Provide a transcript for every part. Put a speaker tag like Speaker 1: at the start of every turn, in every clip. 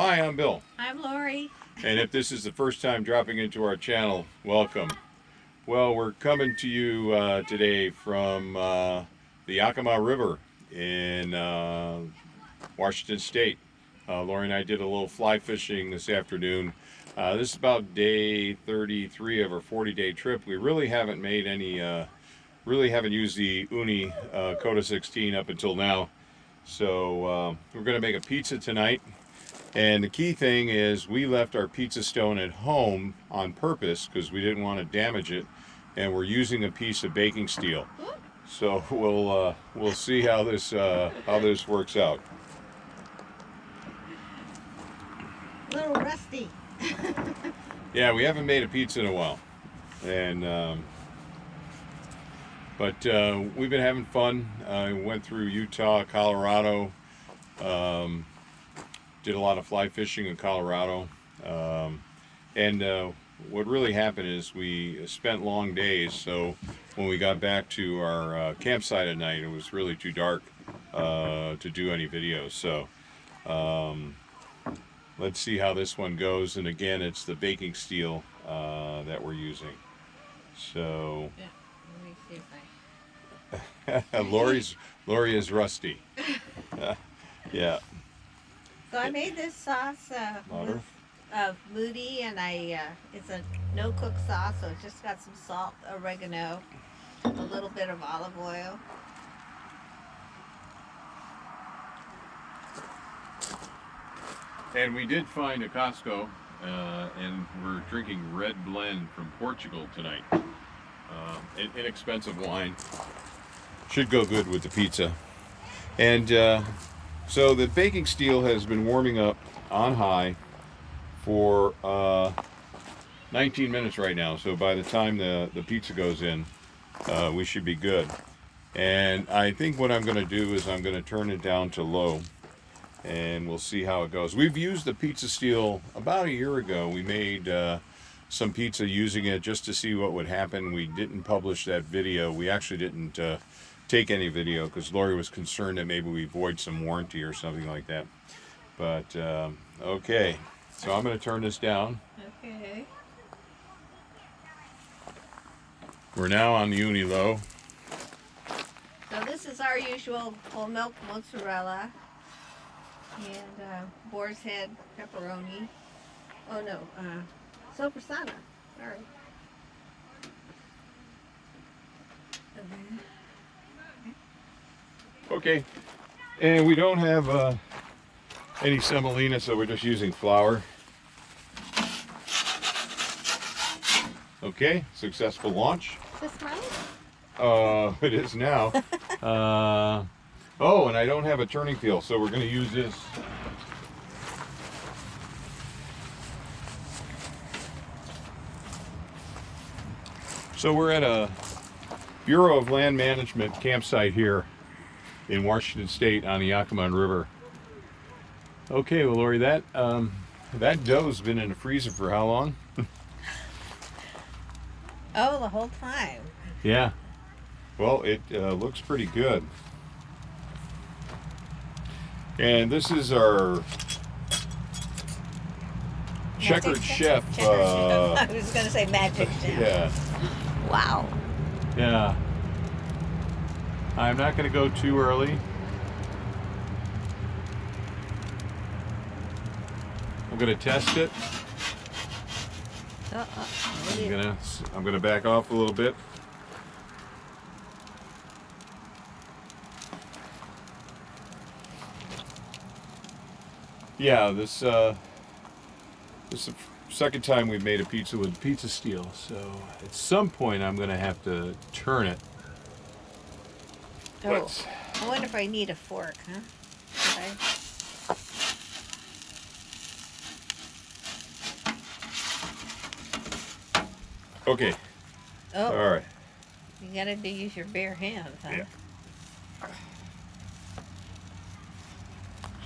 Speaker 1: Hi, I'm Bill.
Speaker 2: I'm Lori.
Speaker 1: And if this is the first time dropping into our channel, welcome. Well, we're coming to you today from the Yakima River in Washington State. Lori and I did a little fly fishing this afternoon. This is about day 33 of our 40-day trip. We really haven't made any, really haven't used the Ooni Koda 16 up until now. So we're going to make a pizza tonight. And the key thing is we left our pizza stone at home on purpose because we didn't want to damage it, and we're using a piece of baking steel. So we'll see how this works out.
Speaker 2: A little rusty.
Speaker 1: Yeah, we haven't made a pizza in a while, and but we've been having fun. Went through Utah, Colorado. Did a lot of fly fishing in Colorado, and what really happened is we spent long days, so when we got back to our campsite at night, it was really too dark to do any videos. So let's see how this one goes. And again, it's the baking steel that we're using. So
Speaker 2: Yeah, let me see if
Speaker 1: Lori is rusty. Yeah.
Speaker 2: So I made this sauce Moody, and it's a no-cook sauce, so it's just got some salt, oregano, a little bit of olive oil.
Speaker 1: And we did find a Costco, and we're drinking red blend from Portugal tonight. An inexpensive wine. Should go good with the pizza. And so the baking steel has been warming up on high for 19 minutes right now. So by the time the pizza goes in, we should be good. And I think what I'm going to do is I'm going to turn it down to low, and we'll see how it goes. We've used the pizza steel about a year ago. We made some pizza using it just to see what would happen. We didn't publish that video. We actually didn't take any video because Lori was concerned that maybe we void some warranty or something like that. But okay, so I'm going to turn this down.
Speaker 2: Okay.
Speaker 1: We're now on the Uni low.
Speaker 2: So this is our usual whole milk mozzarella and boar's head pepperoni. Oh no, soppressata. Sorry.
Speaker 1: Okay, and we don't have any semolina, so we're just using flour. Okay, successful launch.
Speaker 2: Is this mine?
Speaker 1: It is now. Oh, and I don't have a turning peel, so we're going to use this. So we're at a Bureau of Land Management campsite here in Washington State on the Yakima River. Okay, well, Lori, that dough's been in the freezer for how long?
Speaker 2: Oh, the whole time.
Speaker 1: Yeah. Well, it looks pretty good. And this is our checkered chef.
Speaker 2: I was going to say magic chef.
Speaker 1: Yeah.
Speaker 2: Wow.
Speaker 1: Yeah. I'm not going to go too early. I'm going to test it. I'm gonna back off a little bit. Yeah, this is the second time we've made a pizza with pizza steel, so at some point I'm gonna have to turn it.
Speaker 2: Oh, I wonder if I need a fork, huh?
Speaker 1: Okay.
Speaker 2: Oh.
Speaker 1: All right.
Speaker 2: You gotta use your bare hands, huh?
Speaker 1: Yeah.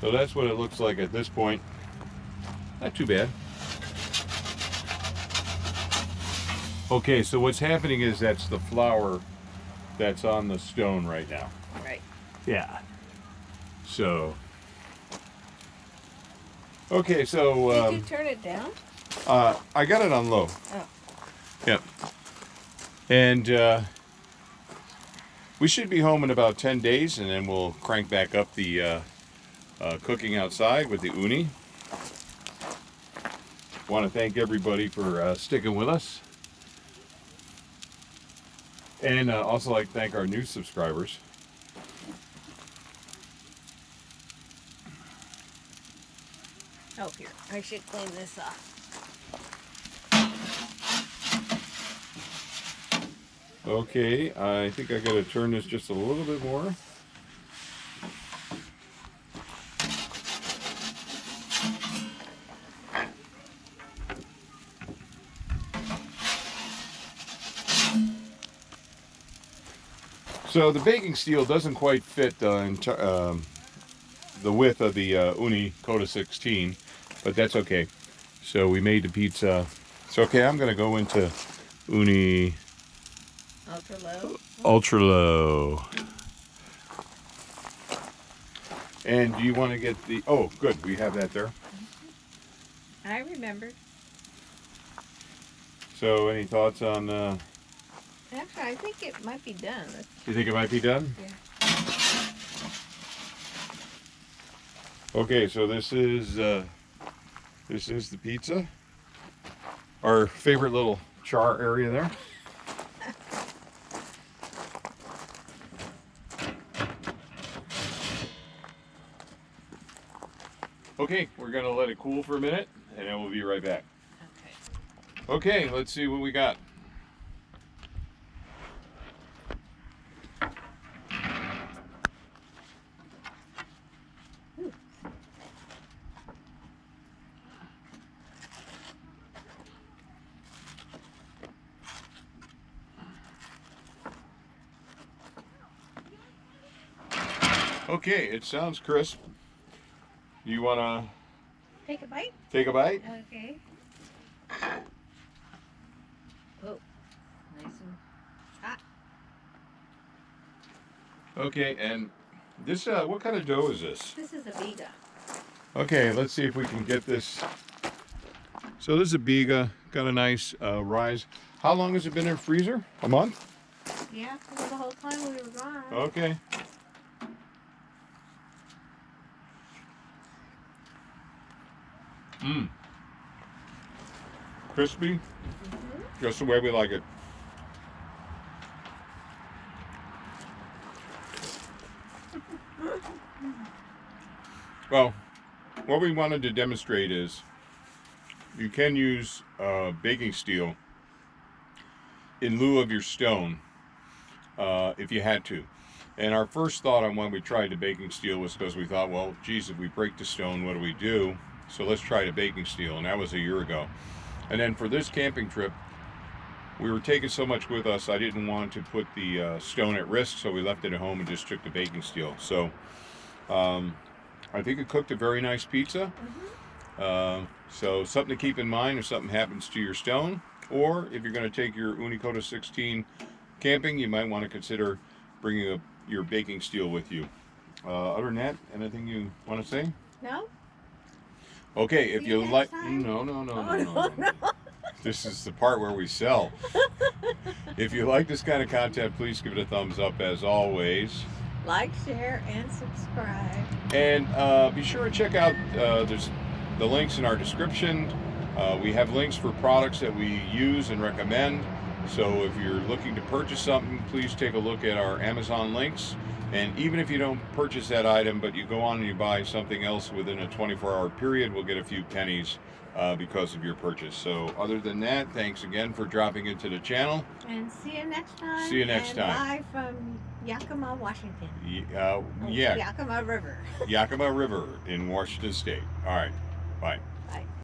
Speaker 1: So that's what it looks like at this point. Not too bad. Okay, so what's happening is that's the flour that's on the stone right now.
Speaker 2: Right.
Speaker 1: Yeah. So Okay, so
Speaker 2: Did you turn it down?
Speaker 1: I got it on low.
Speaker 2: Oh.
Speaker 1: Yep. And we should be home in about 10 days, and then we'll crank back up the cooking outside with the uni. Want to thank everybody for sticking with us. And also like to thank our new subscribers.
Speaker 2: Oh, here. I should clean this off.
Speaker 1: Okay, I think I got to turn this just a little bit more. So the baking steel doesn't quite fit the width of the Ooni Koda 16, but that's okay. So we made the pizza. So okay, I'm gonna go into Ooni
Speaker 2: Ultra low.
Speaker 1: Ultra Low. And do you want to get the? Oh, good, we have that there.
Speaker 2: I remember.
Speaker 1: So any thoughts on?
Speaker 2: Actually, I think it might be done.
Speaker 1: You think it might be done?
Speaker 2: Yeah.
Speaker 1: Okay, so this is the pizza. Our favorite little char area there. Okay, we're gonna let it cool for a minute, and then we'll be right back.
Speaker 2: Okay.
Speaker 1: Okay, let's see what we got. Okay, it sounds crisp. You wanna
Speaker 2: Take a bite?
Speaker 1: take a bite?
Speaker 2: Okay. Oh, nice and hot.
Speaker 1: Okay, and this, what kind of dough is this?
Speaker 2: This is a biga.
Speaker 1: Okay, let's see if we can get this. So this is a biga, got a nice rise. How long has it been in freezer? A month?
Speaker 2: Yeah, for the whole time we were gone.
Speaker 1: Okay. Mmm. Crispy, just the way we like it. Well, what we wanted to demonstrate is you can use baking steel in lieu of your stone if you had to. And our first thought on when we tried the baking steel was because we thought, well, geez, if we break the stone, what do we do? So let's try the baking steel, and that was a year ago. And then for this camping trip, we were taking so much with us, I didn't want to put the stone at risk, so we left it at home and just took the baking steel. So I think it cooked a very nice pizza. So something to keep in mind if something happens to your stone, or if you're going to take your Ooni Koda 16 camping, you might want to consider bringing your baking steel with you. Other than that, anything you want to say?
Speaker 2: No?
Speaker 1: Okay, if
Speaker 2: See
Speaker 1: you
Speaker 2: you
Speaker 1: like,
Speaker 2: next time?
Speaker 1: no. This is the part where we sell. If you like this kind of content, please give it a thumbs up as always.
Speaker 2: Like, share, and subscribe.
Speaker 1: And be sure to check out there's the links in our description. We have links for products that we use and recommend. So if you're looking to purchase something, please take a look at our Amazon links. And even if you don't purchase that item, but you go on and you buy something else within a 24-hour period, we'll get a few pennies because of your purchase. So other than that, thanks again for dropping into the channel.
Speaker 2: And see you next time.
Speaker 1: See you next time.
Speaker 2: Bye from Yakima, Washington.
Speaker 1: Yeah,
Speaker 2: Yakima River.
Speaker 1: Yakima River in Washington State. All right, bye.
Speaker 2: Bye.